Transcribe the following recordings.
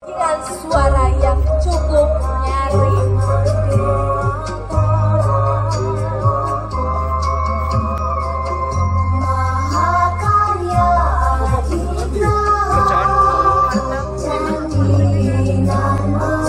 dengan suara yang cukup nyaring.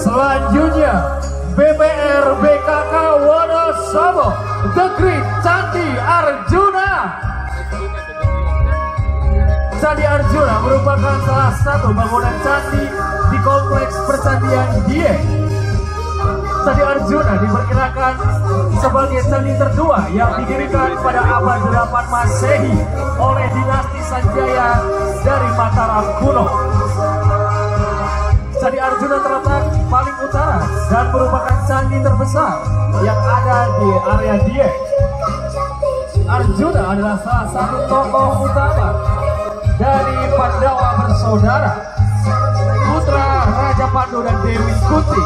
Selanjutnya BPR BKK Wonosobo, The Great Candi Arjuna. Candi Arjuna merupakan salah satu bangunan candi di kompleks percandian Dieng. Candi Arjuna diperkirakan sebagai candi tertua yang didirikan pada abad 8 Masehi oleh dinasti Sanjaya dari Mataram kuno. Candi Arjuna terletak paling utara dan merupakan candi terbesar yang ada di area Dieng. Arjuna adalah salah satu tokoh utama dari Pandawa bersaudara, putra Raja Pandu dan Dewi Kunti.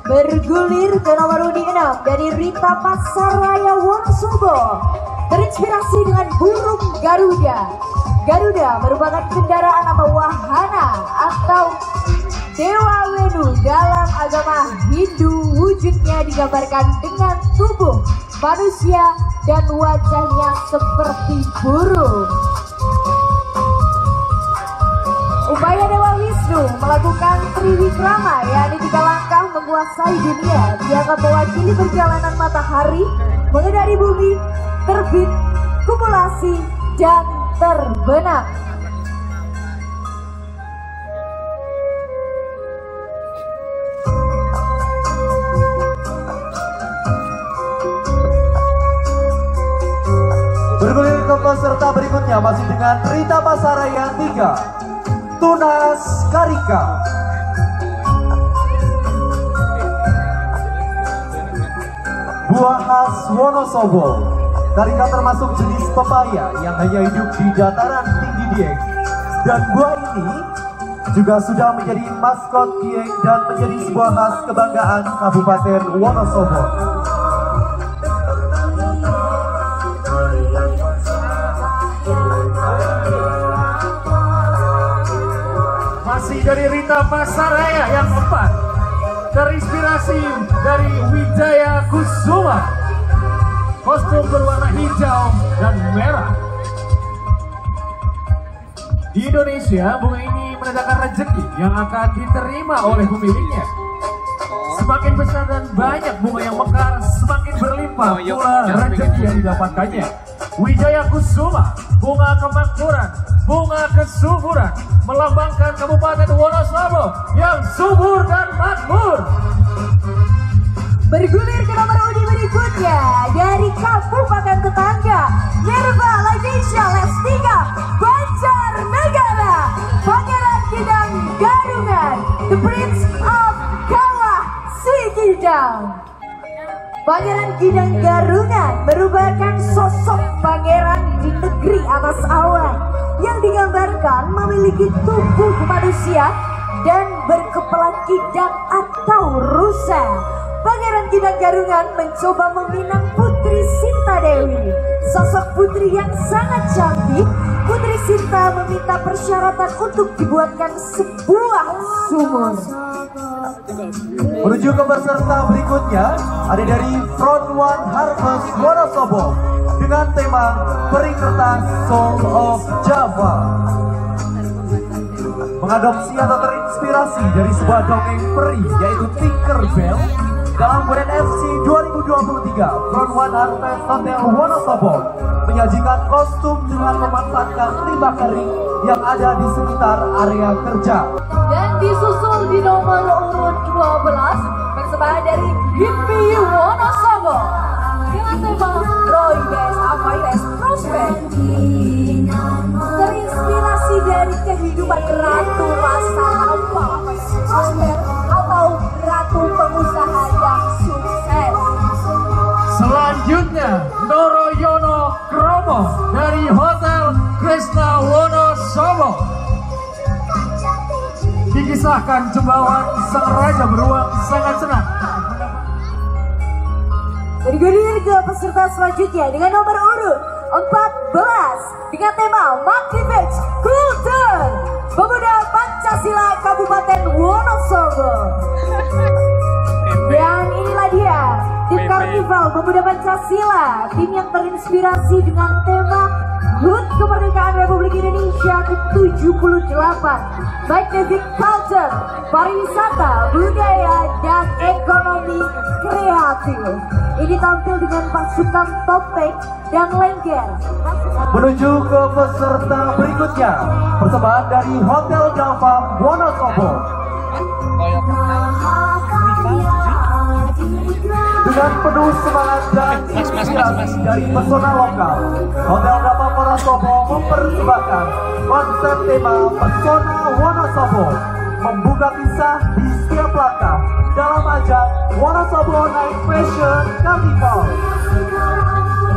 Bergulir ke nomor undi 6 dari Rita Pasaraya Wonosobo, terinspirasi dengan burung Garuda. Garuda merupakan kendaraan atau wahana atau dewa Wenu dalam agama Hindu. Wujudnya digambarkan dengan tubuh manusia dan wajahnya seperti burung. Upaya Dewa Wisnu melakukan Triwikrama, yakni 3 langkah menguasai dunia, dianggap mewakili perjalanan matahari mengenai bumi, terbit, kumulasi, dan terbenam. Bergulir ke peserta berikutnya masih dengan Rita Pasaraya 3, Tunas Karika. Buah khas Wonosobo. Karika termasuk jenis pepaya yang hanya hidup di dataran tinggi Dieng. Dan buah ini juga sudah menjadi maskot Dieng dan menjadi sebuah khas kebanggaan Kabupaten Wonosobo. Masih dari Rita Pasaraya yang keempat, terinspirasi dari Wijaya Kusuma, kostum berwarna hijau dan merah. Di Indonesia, bunga ini menandakan rezeki yang akan diterima oleh pemiliknya. Semakin besar dan banyak bunga yang mekar, semakin berlimpah pula rezeki yang didapatkannya. Wijaya Kusuma, bunga kemakmuran, bunga kesuburan, melambangkan Kabupaten Wonosobo yang subur dan makmur. Bergulir ke nomor undi berikutnya dari kabupaten tetangga, Nerva Latisha Lestika, Banjarnegara, Pangeran Kidang Garungan, The Prince of Kawah Sikidang. Pangeran Kidang Garungan merupakan sosok pangeran di negeri atas awan yang digambarkan memiliki tubuh manusia dan berkepala kidang atau rusa. Pangeran Kidang Garungan mencoba meminang Putri Sinta Dewi, sosok putri yang sangat cantik. Putri Sinta meminta persyaratan untuk dibuatkan sebuah sumur. Menuju ke peserta berikutnya ada dari Front One Harvest Wonosobo dengan tema Peri Kertas Soul of Java. Mengadopsi atau terinspirasi dari sebuah dongeng peri yaitu Tinkerbell, dalam Grand FC 2023 Front One Harvest Hotel Wonosobo menyajikan kostum dengan memanfaatkan limbah kering yang ada di sekitar area kerja. Dan disusul di nomor urut 12 persembahan dari Hippie Wonosobo dengan tema Roy Des Avaides Prospect, terinspirasi dari kehidupan Ratu Masa Lampau Prospect atau Ratu pengusaha yang sukses. Selanjutnya Noroyono Kromo dari Hotel Krishna Wonosobo. Dikisahkan jembawan sang raja beruang sangat senang. Bergulir ke peserta selanjutnya dengan nomor urut 14 dengan tema Monkey Beach Cool Kabupaten Wonosobo. Dan inilah dia, tim Karnival Pemuda Pancasila, tim yang terinspirasi dengan tema HUT Kemerdekaan Republik Indonesia ke-78, Magnific Culture, pariwisata, budaya, dan ekonomi kreatif. Ini tampil dengan pasukan topeng dan lengger. Menuju ke peserta berikutnya, persembahan dari Hotel Dava Wonosobo. Dengan penuh semangat dan inspirasi dari pesona lokal, Hotel Dava Wonosobo mempersembahkan konsep tema Pesona Wonosobo, membuka kisah di setiap langkah dalam ajang Wonosobo Night Fashion Carnival.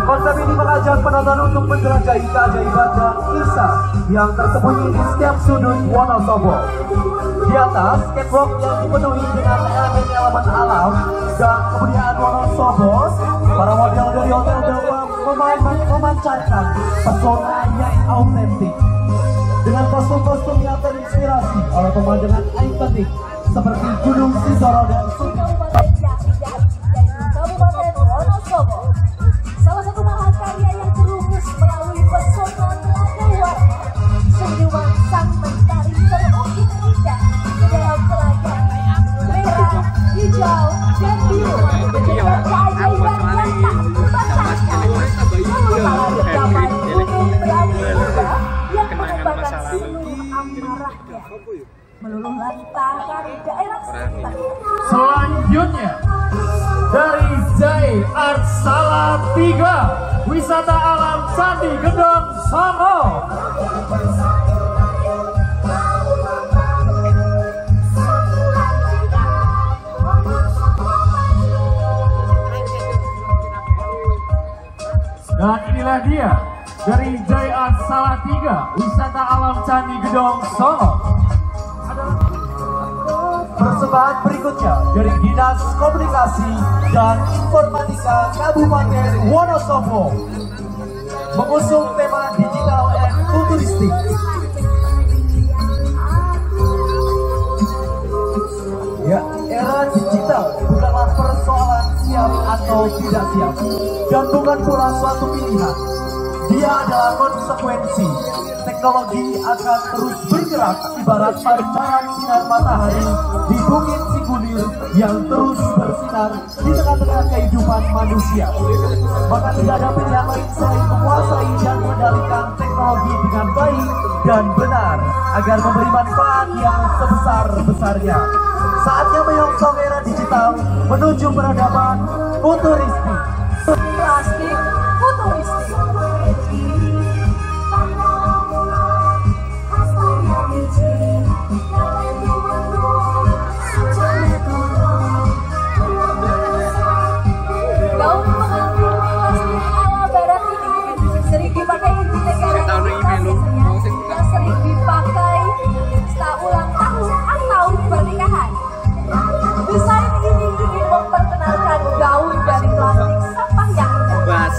Konsep ini mengajak penonton untuk menjelajahi keajaiban dan kisah yang tersembunyi di setiap sudut Wonosobo. Di atas catwalk yang dipenuhi dengan elemen-elemen alam dan kebudayaan Wonosobo, para model dari Hotel Dava memancarkan pesona yang autentik dengan kostum-kostum yang terinspirasi oleh pemandangan ikonik seperti Gunung Sindoro dan Kabupaten Wonosobo, salah satu mahakarya yang terumus melalui pesona telaga warna, senyuman sang mentari terukir indah di dalam telaga merah, hijau, dan biru dengan keajaiban yang tak terbataskan. Sementara beberapa gunung berapi indah yang mengembangkan seluruh amarahnya, meluluh lantakan daerah sekitar. Selanjutnya dari Jai Art Salatiga, wisata alam Candi Gedong Songo. Dan inilah dia dari Jai Art Salatiga, wisata alam Candi Gedong Songo. Persembahan berikutnya dari Dinas Komunikasi dan Informatika Kabupaten Wonosobo, mengusung tema digital and futuristik. Ya, era digital bukanlah persoalan siap atau tidak siap, dan bukan pula suatu pilihan. Dia adalah konsekuensi. Teknologi akan terus bergerak ibarat pancaran sinar matahari di Bukit Sigulir yang terus bersinar di tengah-tengah kehidupan manusia. Maka tidak ada pilihan lain selain menguasai dan mengendalikan teknologi dengan baik dan benar agar memberi manfaat yang sebesar-besarnya. Saatnya menyongsong era digital menuju peradaban futuristik. Plastik futuristik. Gaun pengambil plastik ala barat ini sering dipakai di negara yang sering dipakai setelah ulang tahun atau pernikahan. Desain ini ingin memperkenalkan gaun dari plastik sampah yang indah.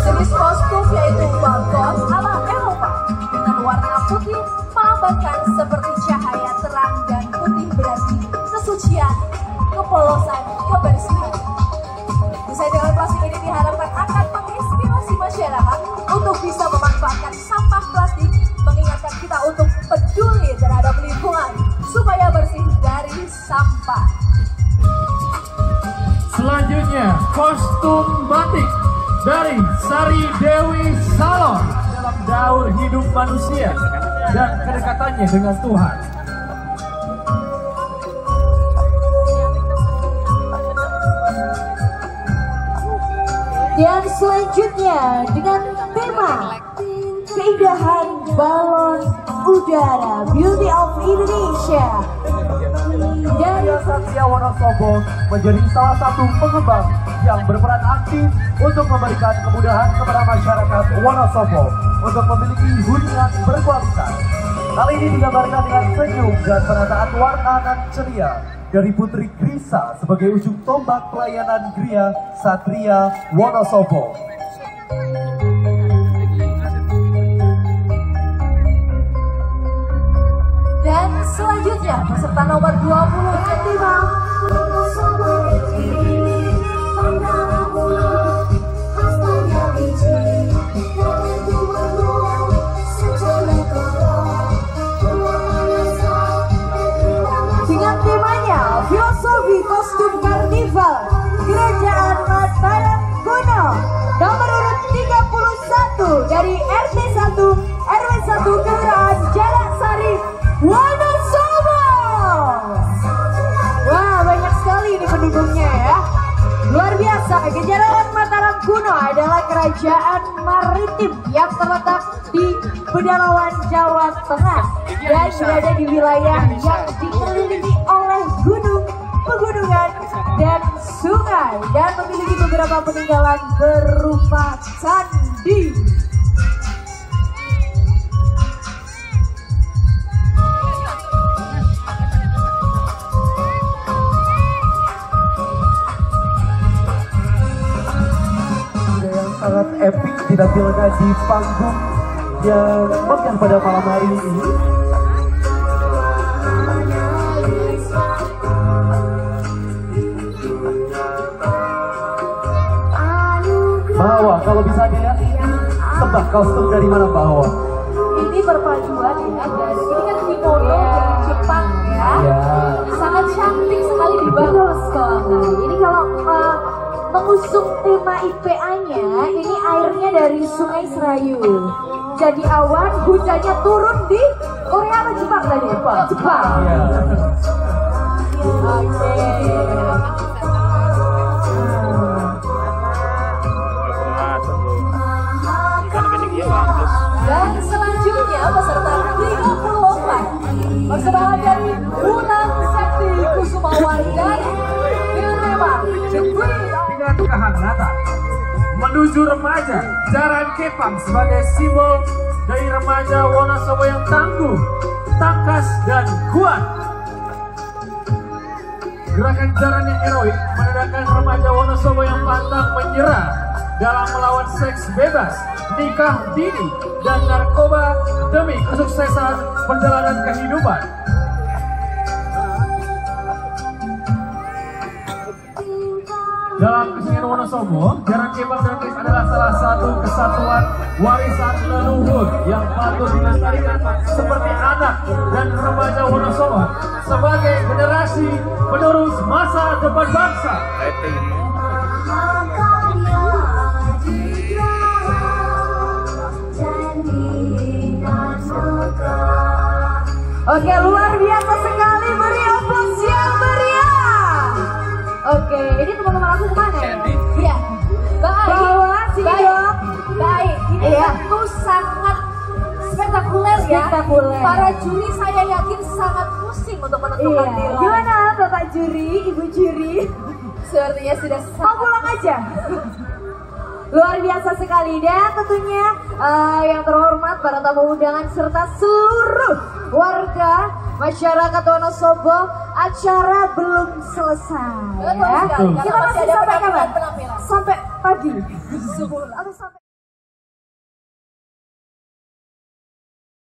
Jenis kostum yaitu bagos ala Eropa dengan warna putih melambangkan seperti cahaya terang, dan putih berarti kesucian, kepolosan, kebersihan. Desain dengan plastik ini diharapkan akan menginspirasi masyarakat untuk bisa memanfaatkan sampah plastik, mengingatkan kita untuk peduli terhadap lingkungan supaya bersih dari sampah. Selanjutnya kostum batik dari Sari Dewi Salon dalam daur hidup manusia dan kedekatannya dengan Tuhan. Dan selanjutnya dengan tema keindahan balon udara, Beauty of Indonesia. Dari Satria Wonosobo menjadi salah satu pengembang yang berperan aktif untuk memberikan kemudahan kepada masyarakat Wonosobo untuk memiliki hunian berkualitas. Hal ini digambarkan dengan senyum dan penataan warna dan ceria dari Putri Grisa sebagai ujung tombak pelayanan Gria Satria Wonosobo. Dan selanjutnya peserta nomor 20 Fatima. Dengan temanya Filosofi Kostum Karnival Kerajaan Mataram Kuno nomor urut 31 dari RT 1 RW 1 Kelurahan Jalak Sari, Wonosobo. Wah, banyak sekali ini pendukungnya ya. Luar biasa. Kejarawan Mataram Kuno adalah kerajaan maritim yang terletak di pedalaman Jawa Tengah dan berada di wilayah yang dikelilingi oleh gunung, pegunungan, dan sungai, dan memiliki beberapa peninggalan berupa candi. Sangat epic ditampilkan di panggung yang megah pada malam hari ini. Bahwa kalau bisa dilihat tebak kostum dari mana Bahwa? Ini perpaduan ya, dan ini kan kimono dari Jepang ya. Sangat cantik sekali dibangun sekali. Ini kalau mengusung tema IPA-nya, ini airnya dari Sungai Serayu. Jadi awan, hujannya turun di Korea atau Jepang tadi? Jepang. Oke. Dan selanjutnya peserta 34 persembahan dari Ulang Sakti Kusumawari dari Birema Jepang. Dengan kehangatan menuju remaja Jaran Kepang sebagai simbol dari remaja Wonosobo yang tangguh, tangkas, dan kuat. Gerakan jaran yang heroik menandakan remaja Wonosobo yang pantang menyerah dalam melawan seks bebas, nikah dini, dan narkoba demi kesuksesan perjalanan kehidupan. Dalam kesenian Wonosobo, Jaran Kepang dan Keris adalah salah satu kesatuan warisan leluhur yang patut dilestarikan seperti anak dan remaja Wonosobo sebagai generasi penerus masa depan bangsa. Oke, luar biasa sekali, beri aplaus yang meriah. Oke, ini teman-teman aku kemana ya? Iya, baik. Ini tentu sangat spektakuler ya. Para juri saya yakin sangat pusing untuk menentukan nilai. Gimana Bapak juri, Ibu juri? Sepertinya sudah Mau pulang aja. Luar biasa sekali, dan tentunya yang terhormat para tamu undangan serta seluruh warga masyarakat Wonosobo, acara belum selesai ya. Betul sekali. Kita masih sampai kapan? Penampilan. Sampai pagi. Atau sampai